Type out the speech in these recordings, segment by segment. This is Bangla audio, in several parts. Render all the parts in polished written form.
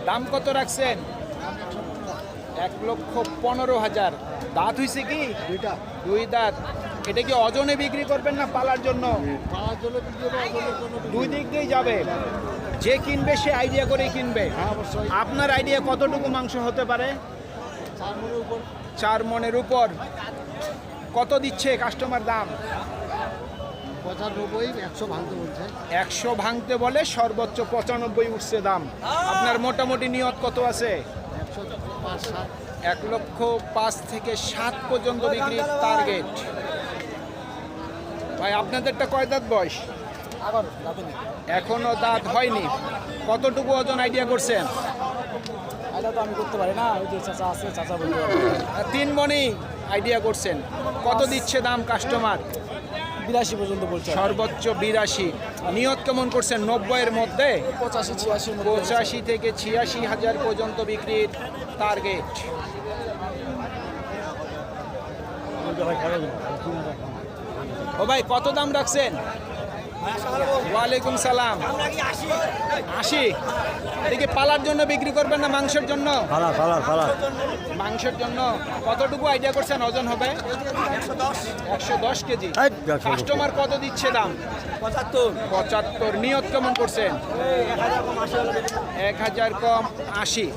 দাম কত রাখছেন? 1,15,000। দাঁত হইছে কি? দুই দাঁত। এটা কি ওজনে বিক্রি করবেন না পালার জন্য? দুই দিক দিয়েই যাবে। যে কিনবে সে আইডিয়া করেই কিনবে। আপনার আইডিয়া কতটুকু মাংস হতে পারে? 4 মনের উপর। কত দিচ্ছে কাস্টমার দাম? 95, 100 ভাঙতে বলছে। 100 ভাঙতে বলে, সর্বোচ্চ 95 উঠছে দাম। আপনার মোটামুটি নিয়ত কত আছে? 1,05,000 থেকে 7 পর্যন্ত বিক্রি টার্গেট। ভাই আপনাদেরটা কয় দাঁত বয়স? এখনো দাঁত হয়নি। কতটুকু ওজন আইডিয়া করছেন? আমি করতে পারি না, ওই যে চাচা আছে, চাচা বলতে পারে। 3 মণই আইডিয়া করছেন। কত দিচ্ছে দাম কাস্টমার? 82 পর্যন্ত বলছে। সর্বোচ্চ 82। নিয়ত কেমন করছেন? 90 এর মধ্যে? 85 থেকে 86,000 পর্যন্ত বিক্রির টার্গেট। ও ভাই কত দাম রাখছেন? ওয়ালাইকুম সালাম। 80। এদিকে পালার জন্য বিক্রি করবেন না মাংসের জন্য? মাংসের জন্য। কতটুকু আইডিয়া করছেন ওজন হবে? 110 কেজি। কাস্টমার কত দিচ্ছে দাম? 75। নিয়ত কেমন করছেন? 1000 কম 80।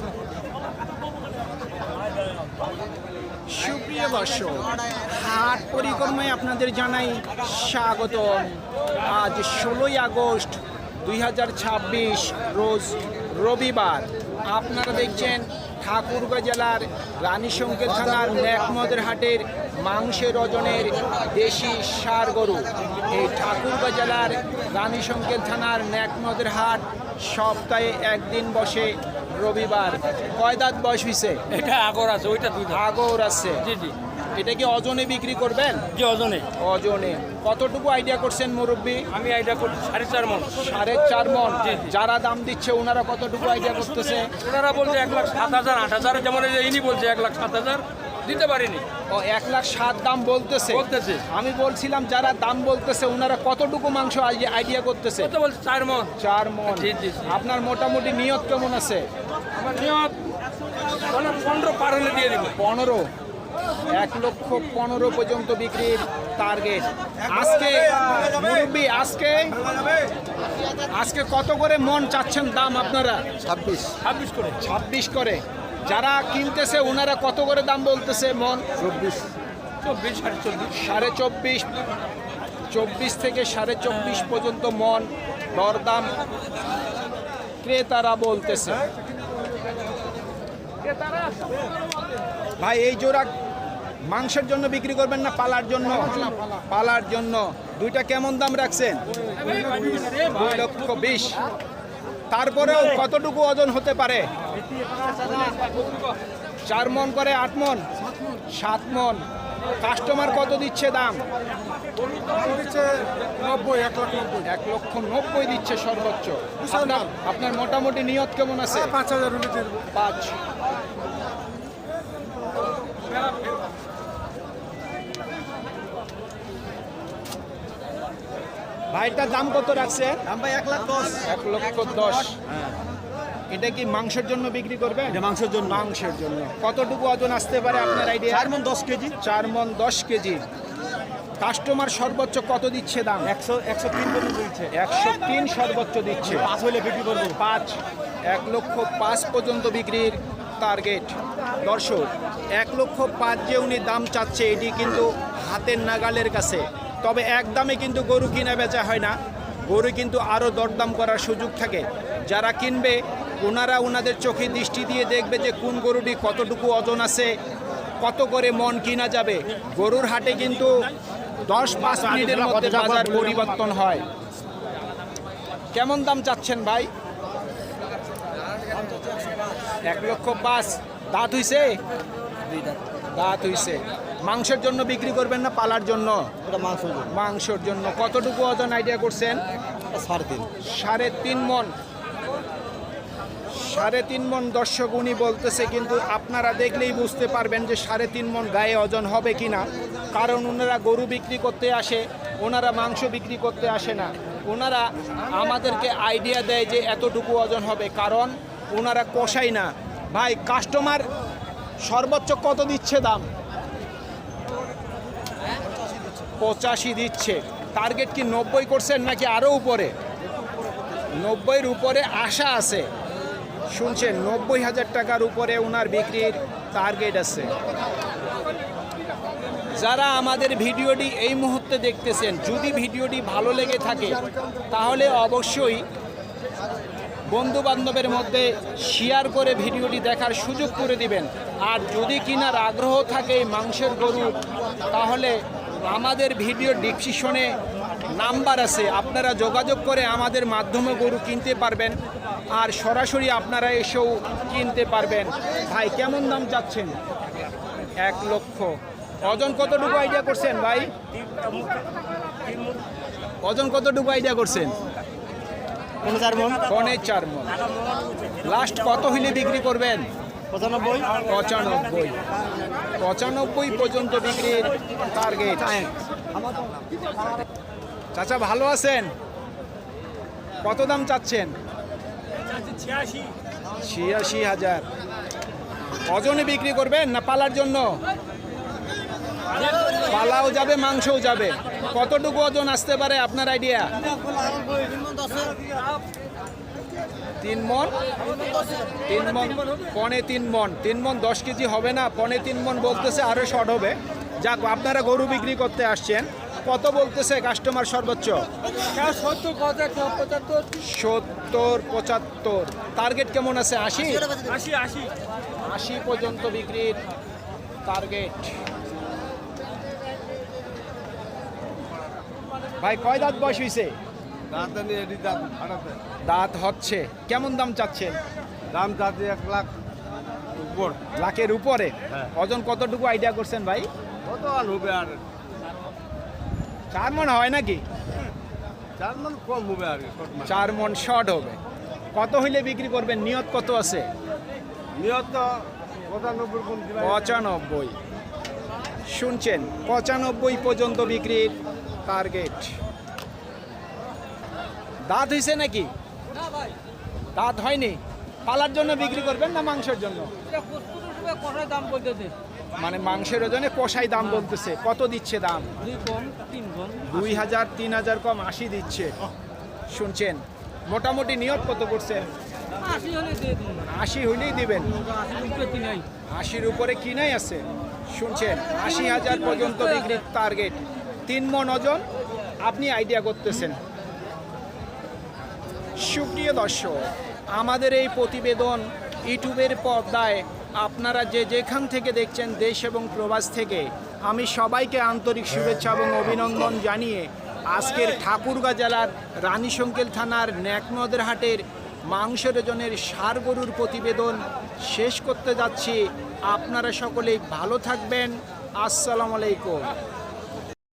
সুপ্রিয় দর্শক, হাট পরিক্রমায় আপনাদের জানাই স্বাগত। আজ 16ই আগস্ট 2026 রোজ রবিবার। আপনারা দেখছেন ঠাকুরগাঁ জেলার রানীশঙ্কের থানার ন্যাকমদের হাটের মাংসের ওজনের দেশি ষাঁড় গরু। এই ঠাকুরগাঁ জেলার রানীশঙ্কের থানার ন্যাকমদের হাট সপ্তাহে একদিন বসে, রবিবার। কয় দাঁত বয়স হয়েছে? এটা আগর আছে, ওইটা দুই দাঁত। আগর আছে। জি জি। এটা কি ওজনে বিক্রি করবেন? জি ওজনে। ওজনে কতটুকু আইডিয়া করছেন মুরব্বী? আমি আইডিয়া করছি 4.5 মণ। 4.5 মণ। যারা দাম দিচ্ছে ওনারা কতটুকু আইডিয়া করতেছে? ওনারা বলছে 1,07,000, 8,000। যেমন এই যে ইনি বলছে 1,07,000, দিতে পারিনি। ও 1,07,000 দাম বলতেছে। আমি বলছিলাম যারা দাম বলতেছে ওনারা কতটুকু মাংস আইডিয়া করতেছে? কত বলছে? 4 মণ। 4 মণ। জি জি। আপনার মোটামুটি নিয়ত কেমন আছে? আমার নিয়ত 15 পার হলে দিয়ে দিব। 15। 1,15,000 পর্যন্ত বিক্রির টার্গেট। আজকে মুরব্বী, আজকে কত করে মন চাচ্ছেন দাম আপনারা? 26 করে। 26 করে। যারা কিনতেছে ওনারা কত করে দাম বলতেছে মন? 24, 24.5। 24 থেকে 24.5 পর্যন্ত মন দরদাম ক্রেতারা বলতেছে। ভাই এই জোড়া মাংসের জন্য বিক্রি করবেন না পালার জন্য? পালার জন্য। দুইটা কেমন দাম রাখছেন? 2,20,000। তারপরেও কতটুকু ওজন হতে পারে? 4 মণ করে 8 মণ, 7 মণ। কাস্টমার কত দিচ্ছে দাম? 1,90,000 দিচ্ছে সর্বোচ্চ। আপনার মোটামুটি নিয়ত কেমন আছে? 5,000। 5। ভাইটার দাম কত রাখছে? দাম ভাই 1,10,000। 1,10,000। এটা কি মাংসের জন্য বিক্রি করবে? মাংসের জন্য। মাংসের জন্য। কতটুকু ওজন আসতে পারে আপনার আইডিয়া? 4 মণ 10 কেজি। 4 মণ 10 কেজি। কাস্টমার সর্বোচ্চ কত দিচ্ছে দাম? 103 পর্যন্ত দিচ্ছে। 103 সর্বোচ্চ দিচ্ছে। 5 হলে বিক্রি করবো। 5। 1,05,000 পর্যন্ত বিক্রির টার্গেট। দর্শক, 1,05,000 যে উনি দাম চাচ্ছে এটি কিন্তু হাতের নাগালের কাছে। তবে একদমে কিন্তু গরু কিনা বেচা হয় না। গরু কিন্তু আরও দরদাম করার সুযোগ থাকে। যারা কিনবে ওনারা ওনাদের চোখে দৃষ্টি দিয়ে দেখবে যে কোন গরুটি কতটুকু ওজন আছে, কত করে মন কিনা যাবে। গরুর হাটে কিন্তু 10-5 মিনিটের মধ্যে বাজার পরিবর্তন হয়। কেমন দাম চাচ্ছেন ভাই? 1,05,000। দাঁত হইছে? দাঁত হইছে। মাংসের জন্য বিক্রি করবেন না পালার জন্য? মাংসের জন্য। কতটুকু ওজন আইডিয়া করছেন? 3.5 মণ। 3.5 মণ দর্শক উনি বলতেছে, কিন্তু আপনারা দেখলেই বুঝতে পারবেন যে 3.5 মণ গায়ে ওজন হবে কিনা। কারণ ওনারা গরু বিক্রি করতে আসে, ওনারা মাংস বিক্রি করতে আসে না। ওনারা আমাদেরকে আইডিয়া দেয় যে এতটুকু ওজন হবে। কারণ ওনারা কষাই না। ভাই কাস্টমার সর্বোচ্চ কত দিচ্ছে দাম? 85 দিচ্ছে। টার্গেট কি 90 করছেন নাকি আরও উপরে? 90-এর উপরে আশা আছে। শুনছেন 90,000 টাকার উপরে ওনার বিক্রির টার্গেট আছে। যারা আমাদের ভিডিওটি এই মুহূর্তে দেখতেছেন, যদি ভিডিওটি ভালো লেগে থাকে তাহলে অবশ্যই বন্ধু বান্ধবের মধ্যে শেয়ার করে ভিডিওটি দেখার সুযোগ করে দিবেন। আর যদি কিনার আগ্রহ থাকে এই মাংসের গরু, তাহলে আমাদের ভিডিও ডিসক্রিপশনে নাম্বার আছে, আপনারা যোগাযোগ করে আমাদের মাধ্যমে গরু কিনতে পারবেন। আর সরাসরি আপনারা এসেও কিনতে পারবেন। ভাই কেমন দাম চাচ্ছেন? 1 লক্ষ। ওজন কতটুকু আইডিয়া করছেন ভাই? ওজন কতটুকু আইডিয়া করছেন? 4.5 মণ। লাস্ট কত হইলে বিক্রি করবেন? 95 পর্যন্ত বিক্রির টার্গেট। চাচা ভালো আছেন? কত দাম চাচ্ছেন? 86,000। ওজনে বিক্রি করবেন না পালার জন্য? পালাও যাবে, মাংসও যাবে। কতটুকু ওজন আসতে পারে আপনার আইডিয়া? 3 মণ। 3 মণ, 3.5 মণ। 3 মণ 10 কেজি হবে না, 3.5 মণ বলতেছে, আরও শর্ট হবে। যাক, আপনারা গরু বিক্রি করতে আসছেন, কত বলতেছে কাস্টমার সর্বোচ্চ? 70-75। টার্গেট কেমন আছে? 80 পর্যন্ত বিক্রির টার্গেট। ভাই কয় দাঁত বয়স হয়েছে? দাঁত হচ্ছে। কেমন দাম চাচ্ছেন? দাম চাচ্ছি 1 লাখ উপর। লাখের উপরে? হ্যাঁ। ওজন কতটুকু আইডিয়া করছেন ভাই? কত আর হবে? আর 4 মণ হয় নাকি? 4 মণ কম হবে আর কি। 4 মণ শর্ট হবে। কত হইলে বিক্রি করবেন? নিয়ত কত আছে? নিয়ত তো 95 কোন দিবা। 95। শুনছেন 95 পর্যন্ত বিক্রির টার্গেট। দাঁত হয়েছে নাকি? দাঁত হয়নি। পালার জন্য বিক্রি করবেন না মাংসের জন্য? মানে মাংসের ওজনে কষাই দাম বলতেছে। কত দিচ্ছে দাম? 2,000-3,000 কম 80 দিচ্ছে। শুনছেন মোটামুটি নিয়ত কত করছেন? 80 হইলেই দিবেন। 80-র উপরে কিনাই আছে। শুনছেন 80,000 পর্যন্ত বিক্রির টার্গেট। 3 মণ ওজন আপনি আইডিয়া করতেছেন। সুপ্রিয় দর্শক, আমাদের এই প্রতিবেদন ইউটিউবের পর্দায় আপনারা যে যেখান থেকে দেখছেন, দেশ এবং প্রবাস থেকে, আমি সবাইকে আন্তরিক শুভেচ্ছা এবং অভিনন্দন জানিয়ে আজকের ঠাকুরগাঁ জেলার রানীশঙ্কেল থানার ন্যাকনদের হাটের মাংসের ওজনের ষাঁড় গরুর প্রতিবেদন শেষ করতে যাচ্ছি। আপনারা সকলেই ভালো থাকবেন। আসসালামু আলাইকুম।